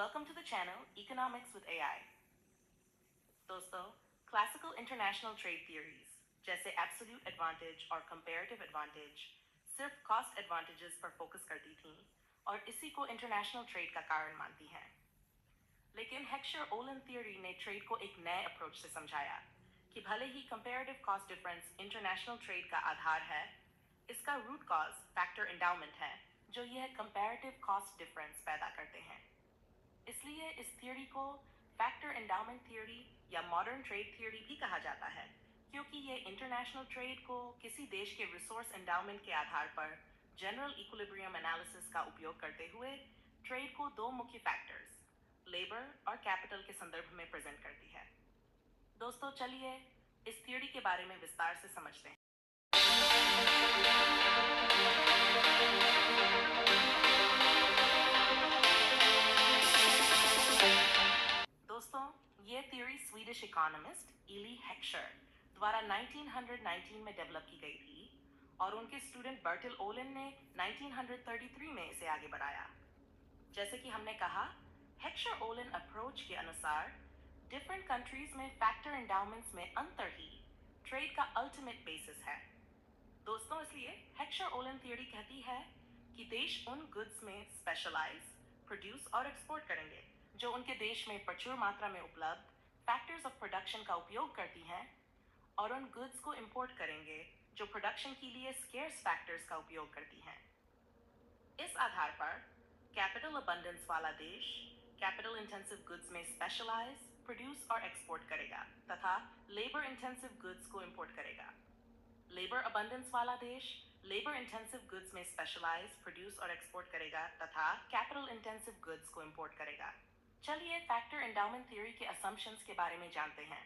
Welcome to the channel Economics with AI. दोस्तों, classical international trade theories जैसे absolute advantage और comparative advantage सिर्फ cost advantages पर focus करती थीं और इसी को इंटरनेशनल ट्रेड का कारण मानती हैं। लेकिन हेक्सर ओलन थियरी ने ट्रेड को एक नए अप्रोच से समझाया कि भले ही comparative cost difference international trade का आधार है, इसका रूट कॉज फैक्टर एंडाउमेंट है जो यह कंपैरेटिव कॉस्ट डिफरेंस पैदा करते हैं। इसलिए इस थियरी को फैक्टर एंडाउमेंट थियरी या मॉडर्न ट्रेड थियरी भी कहा जाता है, क्योंकि ये इंटरनेशनल ट्रेड को किसी देश के रिसोर्स एंडाउमेंट के आधार पर जनरल इक्विलिब्रियम एनालिसिस का उपयोग करते हुए ट्रेड को दो मुख्य फैक्टर्स लेबर और कैपिटल के संदर्भ में प्रेजेंट करती है। दोस्तों, चलिए इस थियरी के बारे में विस्तार से समझते हैं। दोस्तों, ये थियरी स्वीडिश इकोनॉमिस्ट इली हेक्सर द्वारा 1919 में डेवलप की गई थी और उनके स्टूडेंट बर्टिल ओलन ने 1933 में इसे आगे बढ़ाया। जैसे कि हमने कहा, हेक्सर ओलन अप्रोच के अनुसार डिफरेंट कंट्रीज में फैक्टर एंडाउमेंट्स में अंतर ही ट्रेड का अल्टीमेट बेसिस है। दोस्तों, इसलिए हेक्सर ओलन थियरी कहती है कि देश उन गुड्स में स्पेशलाइज, प्रोड्यूस और एक्सपोर्ट करेंगे जो उनके देश में प्रचुर मात्रा में उपलब्ध फैक्टर्स ऑफ प्रोडक्शन का उपयोग करती हैं, और उन गुड्स को इंपोर्ट करेंगे जो प्रोडक्शन के लिए स्केर्स फैक्टर्स का उपयोग करती हैं। इस आधार पर कैपिटल अबंडेंस वाला देश कैपिटल इंटेंसिव गुड्स में स्पेशलाइज, प्रोड्यूस और एक्सपोर्ट करेगा तथा लेबर इंटेंसिव गुड्स को इंपोर्ट करेगा। लेबर अबंडेंस वाला देश लेबर इंटेंसिव गुड्स में स्पेशलाइज, प्रोड्यूस और एक्सपोर्ट करेगा तथा कैपिटल इंटेंसिव गुड्स को इंपोर्ट करेगा। चलिए फैक्टर एंडाउमेंट थ्योरी के असम्पशंस के बारे में जानते हैं।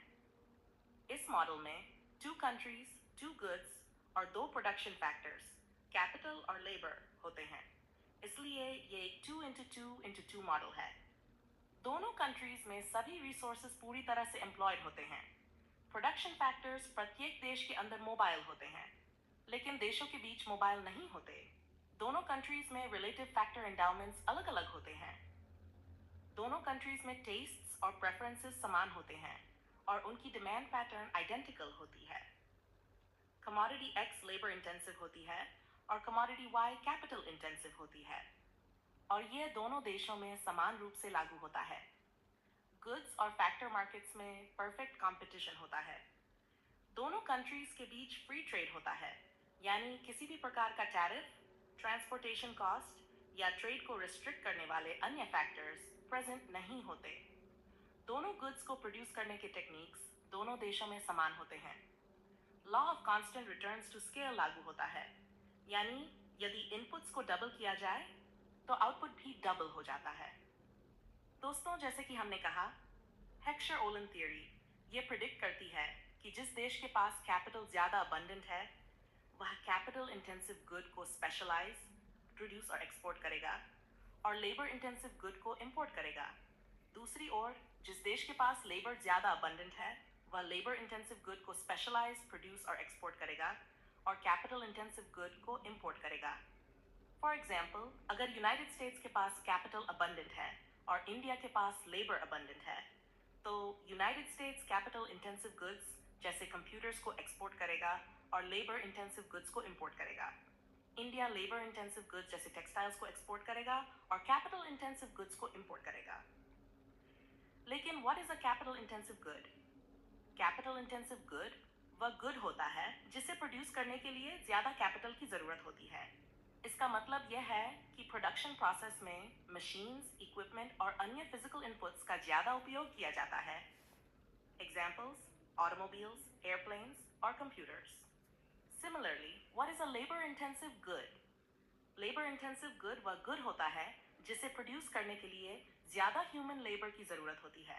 इस मॉडल में टू कंट्रीज, टू गुड्स और दो प्रोडक्शन फैक्टर्स कैपिटल और लेबर होते हैं। इसलिए ये एक 2x2x2 मॉडल है। दोनों कंट्रीज में सभी रिसोर्सेज पूरी तरह से एम्प्लॉयड होते हैं। प्रोडक्शन फैक्टर्स प्रत्येक देश के अंदर मोबाइल होते हैं, लेकिन देशों के बीच मोबाइल नहीं होते। दोनों कंट्रीज में रिलेटिव फैक्टर एंडाउमेंट्स अलग अलग होते हैं। दोनों कंट्रीज में टेस्ट्स और प्रेफरेंसेस समान होते हैं और उनकी डिमांड पैटर्न आइडेंटिकल होती है। कमोडिटी एक्स लेबर इंटेंसिव होती है और कमोडिटी वाई कैपिटल इंटेंसिव होती है, और यह दोनों देशों में समान रूप से लागू होता है। गुड्स और फैक्टर मार्केट्स में परफेक्ट कंपटीशन होता है। दोनों कंट्रीज के बीच फ्री ट्रेड होता है, यानी किसी भी प्रकार का टैरिफ, ट्रांसपोर्टेशन कॉस्ट या ट्रेड को रिस्ट्रिक्ट करने वाले अन्य फैक्टर्स प्रेजेंट नहीं होते। दोनों गुड्स को प्रोड्यूस करने के टेक्निक्स दोनों देशों में समान होते हैं। Law of constant returns to scale लागू होता है, यानी यदि इनपुट्स को डबल किया जाए तो आउटपुट भी डबल हो जाता है। दोस्तों, जैसे कि हमने कहा, हेक्सर ओलन थियरी ये प्रिडिक्ट करती है कि जिस देश के पास कैपिटल ज़्यादा अबंडेंट है, वह कैपिटल इंटेंसिव गुड को स्पेशलाइज, प्रोड्यूस और एक्सपोर्ट करेगा और लेबर इंटेंसिव गुड को इंपोर्ट करेगा। दूसरी ओर, जिस देश के पास लेबर ज़्यादा अबंडेंट है, वह लेबर इंटेंसिव गुड को स्पेशलाइज, प्रोड्यूस और एक्सपोर्ट करेगा और कैपिटल इंटेंसिव गुड को इंपोर्ट करेगा। फॉर एग्जाम्पल, अगर यूनाइटेड स्टेट्स के पास कैपिटल अबंडेंट है और इंडिया के पास लेबर अबंडेंट है, तो United states capital intensive goods जैसे कंप्यूटर्स को एक्सपोर्ट करेगा और लेबर इंटेंसिव गुड्स को इंपोर्ट करेगा। इंडिया लेबर इंटेंसिव गुड्स जैसे टेक्सटाइल्स को एक्सपोर्ट करेगा और कैपिटल इंटेंसिव गुड्स को इंपोर्ट करेगा। लेकिन what is a capital intensive good? Capital intensive good वह गुड होता है जिसे प्रोड्यूस करने के लिए ज़्यादा कैपिटल की ज़रूरत होती है। इसका मतलब यह है कि प्रोडक्शन प्रोसेस में मशीन्स, इक्विपमेंट और अन्य फिजिकल इनपुट्स का ज़्यादा उपयोग किया जाता है। एग्जाम्पल्स: ऑटोमोबाइल्स, एयरप्लेन्स और computers. Similarly, what is a labor-intensive good? Labor-intensive good वह good होता है जिसे प्रोड्यूस करने के लिए ज़्यादा ह्यूमन लेबर की ज़रूरत होती है।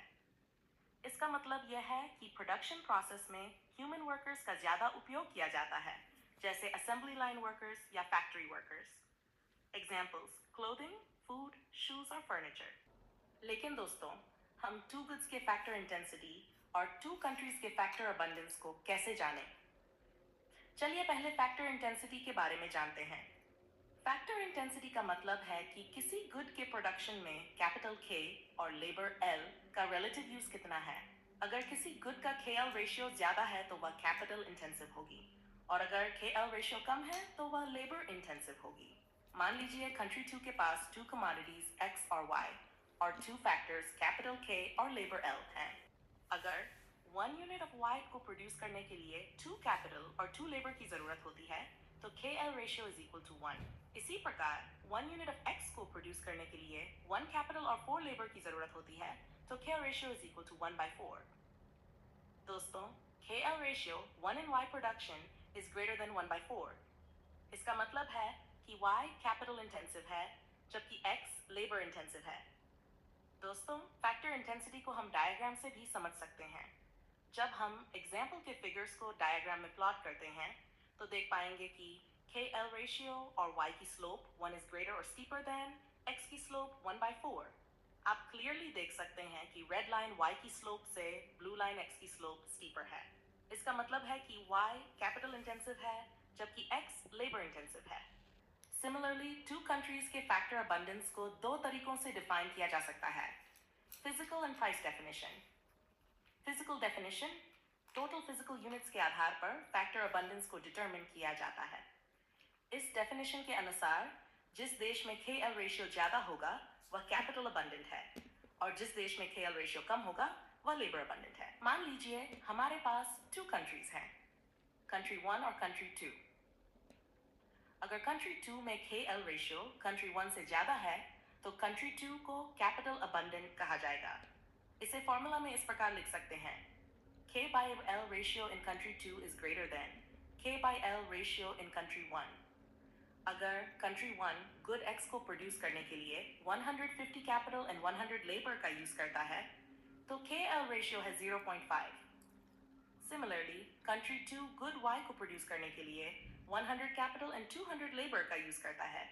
इसका मतलब यह है कि प्रोडक्शन प्रोसेस में ह्यूमन वर्कर्स का ज़्यादा उपयोग किया जाता है, जैसे असेंबली लाइन वर्कर्स या factory workers. Examples: clothing, food, shoes और फर्नीचर। लेकिन दोस्तों, हम टू गुड्स के फैक्टर इंटेंसिटी और टू कंट्रीज के फैक्टर अबंडेंस को कैसे जानें? चलिए पहले फैक्टर इंटेंसिटी के बारे में जानते हैं। फैक्टर इंटेंसिटी का मतलब है कि किसी गुड के प्रोडक्शन में कैपिटल K और लेबर L का रिलेटिव यूज कितना है। अगर किसी गुड का KL रेशियो ज्यादा है तो वह कैपिटल इंटेंसिव होगी, और अगर KL रेशियो कम है तो वह लेबर इंटेंसिव होगी। मान लीजिए कंट्री 2 के पास 2 कमोडिटीज X और Y और 2 फैक्टर्स कैपिटल K और लेबर L हैं। अगर 1 यूनिट ऑफ Y को प्रोड्यूस करने के लिए 2 कैपिटल और 2 लेबर की जरूरत होती है तो KL ratio is equal to 1। इसी प्रकार 1 यूनिट ऑफ X को प्रोड्यूस करने के लिए 1 कैपिटल और 4 लेबर की जरूरत होती है तो KL ratio is equal to 1/4। दोस्तों, KL रेशियो 1 in Y production is greater than 1/4। इसका मतलब है कि Y कैपिटल इंटेंसिव है जबकि X लेबर इंटेंसिव है। दोस्तों, फैक्टर इंटेंसिटी को हम डायग्राम से भी समझ सकते हैं। जब हम एग्जाम्पल के फिगर्स को डायग्राम में प्लॉट करते हैं तो देख पाएंगे कि KL रेशियो और Y की slope 1 is greater or steeper than X की स्लोप 1/4। आप क्लियरली देख सकते हैं कि रेड लाइन Y की स्लोप से ब्लू लाइन X की स्लोप स्टीपर है। इसका मतलब है कि Y कैपिटल इंटेंसिव है जबकि X लेबर इंटेंसिव है। सिमिलरली, 2 कंट्रीज के फैक्टर अबंडेंस को 2 तरीकों से डिफाइन किया जा सकता है, physical and price definition. Physical definition, total physical units के आधार पर फैक्टर अबंडेंस को डिटरमिन किया जाता है। इस डेफिनेशन के अनुसार जिस देश में KL रेशियो ज्यादा होगा वह कैपिटल अबंडेंट है, और जिस देश में KL रेशियो कम होगा वह लेबर अबंडेंट है। मान लीजिए हमारे पास 2 कंट्रीज हैं, कंट्री 1 और कंट्री 2। अगर कंट्री 2 में KL रेशियो कंट्री 1 से ज्यादा है तो कंट्री 2 को कैपिटल अबंडेंट कहा जाएगा। इसे फॉर्मूला में इस प्रकार लिख सकते हैं, K/L ratio in country 2 is greater than K/L ratio in country 1। अगर कंट्री 1 गुड X को प्रोड्यूस करने के लिए 150 कैपिटल एंड 100 लेबर का यूज करता है तो KL रेशियो है 0.5। सिमिलरली, कंट्री 2 गुड Y को प्रोड्यूस करने के लिए 100 कैपिटल एंड 200 लेबर का यूज करता है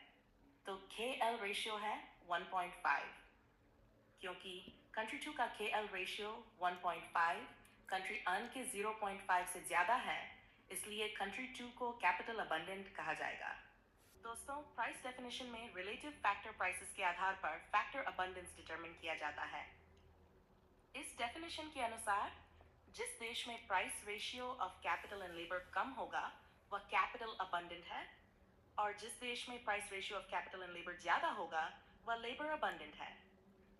तो KL रेशियो है 1.5। क्योंकि कंट्री 2 का KL रेशियो 1.5 कंट्री 1 के 0.5 से ज्यादा है, इसलिए कंट्री 2 को कैपिटल अबंडेंट कहा जाएगा। दोस्तों, प्राइस डेफिनेशन में रिलेटिव फैक्टर प्राइसेस के आधार पर फैक्टर अबंडेंस डिटरमिन किया जाता है। इस डेफिनेशन के अनुसार जिस देश में price ratio of capital and labour कम होगा वह कैपिटल अबंडेंट है, और जिस देश में price ratio of capital and labour ज्यादा होगा वह लेबर अबंडेंट है।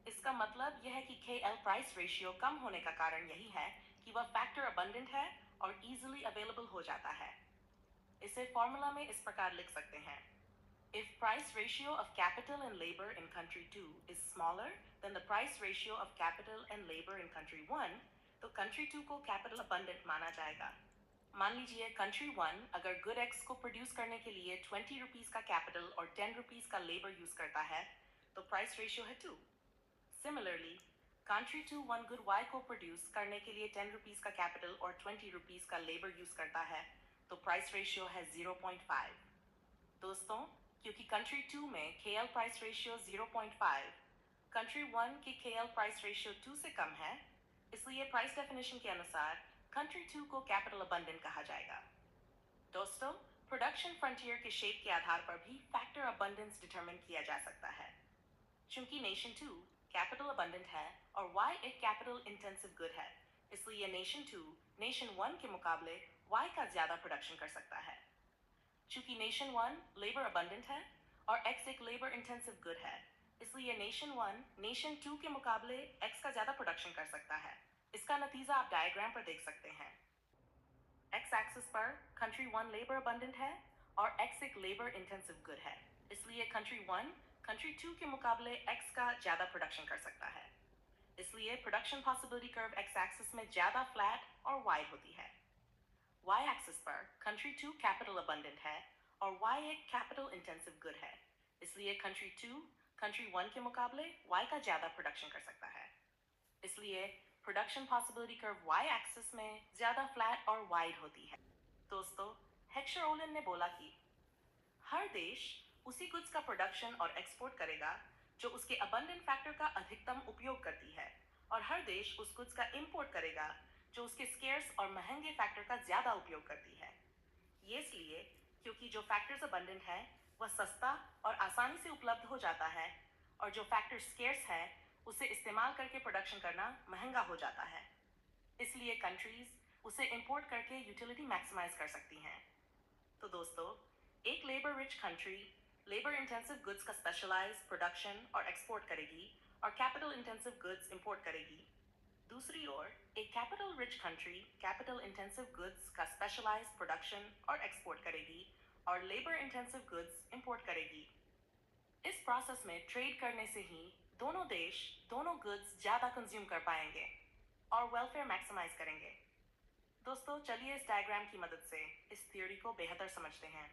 इसका मतलब यह है कि KL प्राइस रेशियो कम होने का कारण यही है कि वह फैक्टर अबंडेंट है और इजीली अवेलेबल हो जाता है। इसे फॉर्मूला में इस प्रकार लिख सकते हैं, If price ratio of capital and labor in country 2 is smaller than the price ratio of capital and labor in country 1, तो country 2 को capital abundant माना जाएगा। मान लीजिए कंट्री 1 अगर गुड X को प्रोड्यूस करने के लिए 20 रुपीज का कैपिटल और 10 रुपीज का लेबर यूज करता है तो प्राइस रेशियो है 2। सिमिलरली, कंट्री 2 1 गुड Y को प्रोड्यूस करने के लिए 10 रुपीज का कैपिटल और 20 रुपीज का लेबर यूज करता है तो प्राइस रेशियो है 0.5। दोस्तों, क्योंकि कंट्री 2 में KL प्राइस रेशियो 0.5, कंट्री 1 की KL प्राइस रेशियो 2 से कम है, इसलिए प्राइस डेफिनेशन के अनुसार कंट्री 2 को कैपिटल अबंडेंट कहा जाएगा। दोस्तों, प्रोडक्शन फ्रंटियर के शेप के आधार पर भी फैक्टर अबंडेंस डिटरमिन किया जा सकता है। चूंकि नेशन 2 कैपिटल अबंडेंट है और Y एक कैपिटल इंटेंसिव गुड है, इसलिए नेशन 2 नेशन 1 के मुकाबले Y का ज्यादा प्रोडक्शन कर सकता है। चूंकि नेशन 1 लेबर अबंडेंट है और X एक लेबर इंटेंसिव गुड है, इसलिए नेशन 1 नेशन 2 के मुकाबले X का ज्यादा प्रोडक्शन कर सकता है। इसका नतीजा आप डायग्राम पर देख सकते हैं। X एक्सिस पर कंट्री 1 लेबर अबंडेंट है और X एक लेबर इंटेंसिव गुड है, इसलिए कंट्री 1 कंट्री 2 के मुकाबले X का ज्यादा प्रोडक्शन कर सकता है। इसलिए production possibility curve X axis में ज्यादा फ्लैट और वाइड होती है। Y एक्सिस पर कंट्री 2 कैपिटल अबंडेंट है और Y एक कैपिटल इंटेंसिव गुड है, इसलिए कंट्री 2 कंट्री 1 के मुकाबले Y का ज्यादा प्रोडक्शन कर सकता है। इसलिए production possibility curve Y axis में ज्यादा फ्लैट और वाइड होती है। दोस्तों, हेक्सर-ओलन ने बोला कि हर देश उसी गुड्स का प्रोडक्शन और एक्सपोर्ट करेगा जो उसके अबंडेंट फैक्टर का अधिकतम उपयोग करती है, और हर देश उस गुड्स का इंपोर्ट करेगा जो उसके स्केर्स और महंगे फैक्टर का ज्यादा उपयोग करती है। ये इसलिए क्योंकि जो फैक्टर्स अबंडेंट है वह सस्ता और आसानी से उपलब्ध हो जाता है, और जो फैक्टर स्केर्स है उसे इस्तेमाल करके प्रोडक्शन करना महंगा हो जाता है। इसलिए कंट्रीज उसे इंपोर्ट करके यूटिलिटी मैक्सिमाइज कर सकती हैं। तो दोस्तों, एक labour rich country labour intensive goods का स्पेशलाइज प्रोडक्शन और एक्सपोर्ट करेगी और कैपिटल इंटेंसिव गुड्स इंपोर्ट करेगी। दूसरी ओर, एक capital rich country capital intensive goods का स्पेशलाइज प्रोडक्शन और एक्सपोर्ट करेगी और लेबर इंटेंसिव गुड्स इंपोर्ट करेगी। इस प्रोसेस में ट्रेड करने से ही दोनों देश दोनों गुड्स ज़्यादा कंज्यूम कर पाएंगे और वेलफेयर मैक्सिमाइज करेंगे। दोस्तों, चलिए इस डायग्राम की मदद से इस थ्योरी को बेहतर समझते हैं।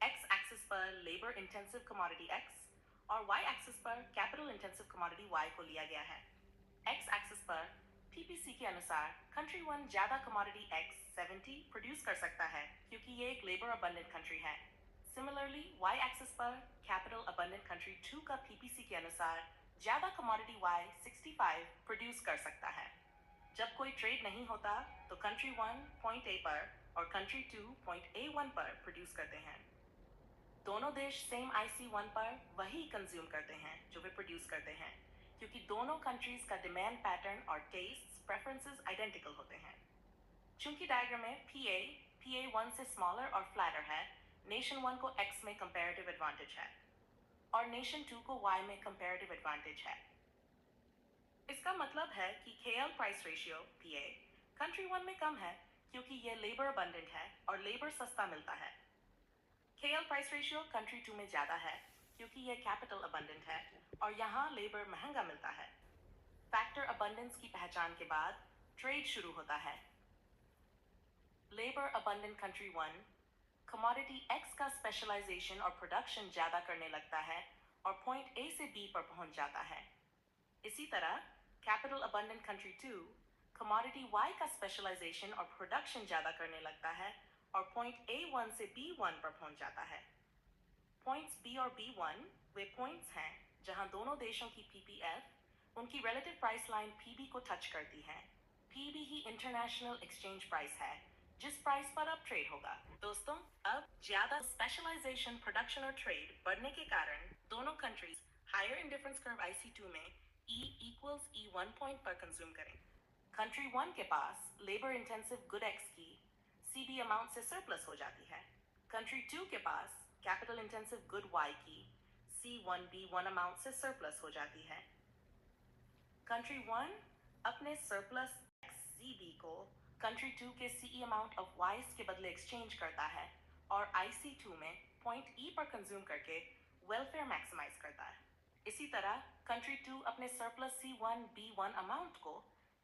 एक्स एक्सिस पर लेबर इंटेंसिव कमोडिटी एक्स और वाई एक्सिस पर कैपिटल इंटेंसिव कमोडिटी वाई को लिया गया है। एक्स एक्सिस पर पीपीसी के अनुसार कंट्री वन ज़्यादा कमोडिटी एक्स 70 प्रोड्यूस कर सकता है क्योंकि ये एक लेबर अबंडेंट कंट्री है। सिमिलरली, वाई एक्सिस पर कैपिटल अबंडेंट कंट्री 2 का पीपीसी के अनुसार ज़्यादा कमोडिटी वाई 65 प्रोड्यूस कर सकता है। जब कोई ट्रेड नहीं होता तो कंट्री वन पॉइंट ए पर और country two point A one पर प्रोड्यूस करते हैं। दोनों देश सेम IC1 पर वही कंज्यूम करते हैं जो वे प्रोड्यूस करते हैं, क्योंकि दोनों कंट्रीज का डिमांड पैटर्न और टेस्ट प्रेफरेंसेस आइडेंटिकल होते हैं। चूंकि डायग्राम में PA 1 से स्मॉलर और फ्लैटर है, नेशन 1 को X में कंपैरेटिव एडवांटेज है और नेशन 2 को Y में कंपैरेटिव एडवांटेज है। इसका मतलब है कि KL price ratio PA country 1 में कम है क्योंकि यह लेबर अबंडेंट है और लेबर सस्ता मिलता है। KL प्राइस रेशियो कंट्री 2 में ज़्यादा है क्योंकि यह कैपिटल अबंडेंट है और यहाँ लेबर महंगा मिलता है। फैक्टर अबंडेंस की पहचान के बाद ट्रेड शुरू होता है। Labour abundant country 1 commodity X का स्पेशलाइजेशन और प्रोडक्शन ज़्यादा करने लगता है और पॉइंट A से B पर पहुंच जाता है। इसी तरह capital abundant country 2 commodity Y का स्पेशलाइजेशन और प्रोडक्शन ज़्यादा करने लगता है और पॉइंट A1 से B1 पर पहुंच जाता है। पॉइंट्स B और B1 वे पॉइंट्स हैं जहां दोनों देशों की PPF उनकी रिलेटिव प्राइस लाइन PB को टच करती है। PB ही इंटरनेशनल एक्सचेंज प्राइस है जिस प्राइस पर अब ट्रेड होगा। दोस्तों, अब ज्यादा स्पेशलाइजेशन, प्रोडक्शन और ट्रेड बढ़ने के कारण दोनों countries higher indifference curve IC2 में E equals E1 पॉइंट पर कंज्यूम करें। कंट्री 1 के पास लेबर इंटेंसिव गुड X की CB अमाउंट से सरप्लस हो जाती है। कंट्री 2 के पास कैपिटल इंटेंसिव गुड Y की C1B1 अमाउंट से सरप्लस हो जाती है। कंट्री 1 अपने सरप्लस XCB को कंट्री 2 के CE अमाउंट ऑफ Ys के बदले एक्सचेंज करता है और IC2 में पॉइंट E पर कंज्यूम करके वेलफेयर मैक्सिमाइज करता है। इसी तरह कंट्री 2 अपने सरप्लस C1B1 अमाउंट को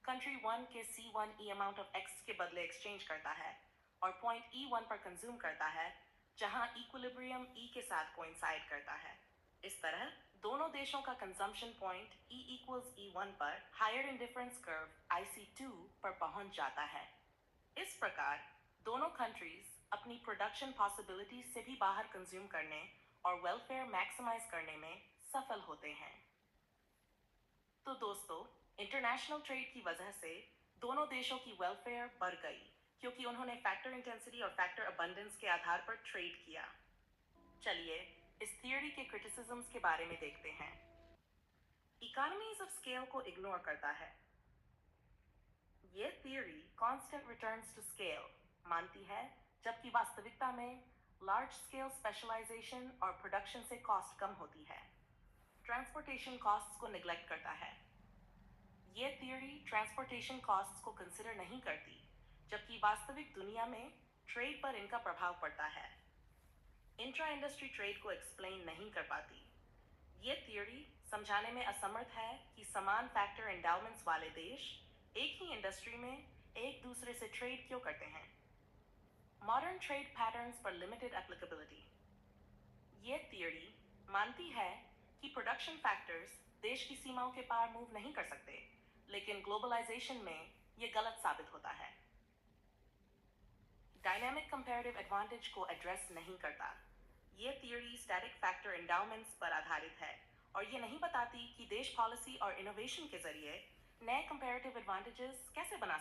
कंट्री 1 के C1E अमाउंट ऑफ X के बदले एक्सचेंज करता है और पॉइंट E1 पर कंज्यूम करता है जहां इक्विलिब्रियम E के साथ कोइंसाइड करता है। इस तरह दोनों देशों का consumption point E equals E1 पर हायर इंडिफरेंस कर्व IC2 पर पहुंच जाता है। इस प्रकार दोनों कंट्रीज अपनी प्रोडक्शन पॉसिबिलिटीज से भी बाहर कंज्यूम करने और वेलफेयर मैक्सिमाइज करने में सफल होते हैं। तो दोस्तों, इंटरनेशनल ट्रेड की वजह से दोनों देशों की वेलफेयर बढ़ गई क्योंकि उन्होंने फैक्टर इंटेंसिटी और फैक्टर अबंडेंस के आधार पर ट्रेड किया। चलिए इस थियोरी के क्रिटिसिज्म्स के बारे में देखते हैं। इकोनॉमीज ऑफ स्केल को इग्नोर करता है। यह theory constant returns to scale मानती है, जबकि वास्तविकता में लार्ज स्केल स्पेशलाइजेशन और प्रोडक्शन से कॉस्ट कम होती है। ट्रांसपोर्टेशन कॉस्ट्स को निग्लेक्ट करता है। यह थियोरी ट्रांसपोर्टेशन कॉस्ट्स को कंसिडर नहीं करती, जबकि वास्तविक दुनिया में ट्रेड पर इनका प्रभाव पड़ता है। इंट्रा इंडस्ट्री ट्रेड को एक्सप्लेन नहीं कर पाती। यह थियोरी समझाने में असमर्थ है कि समान फैक्टर एंडाउमेंट्स वाले देश एक ही इंडस्ट्री में एक दूसरे से ट्रेड क्यों करते हैं। मॉडर्न ट्रेड पैटर्न्स पर लिमिटेड एप्लीकेबिलिटी। यह थियोरी मानती है कि प्रोडक्शन फैक्टर्स देश की सीमाओं के पार मूव नहीं कर सकते, लेकिन ग्लोबलाइजेशन में यह गलत साबित होता है। डायनामिक कंपैरेटिव एडवांटेज को एड्रेस नहीं करता। यह थियोरी स्टैटिक फैक्टर एंडाउमेंट्स पर आधारित है और यह नहीं बताती कि देश पॉलिसी और इनोवेशन के जरिए नए कंपैरेटिव एडवांटेजेस कैसे बना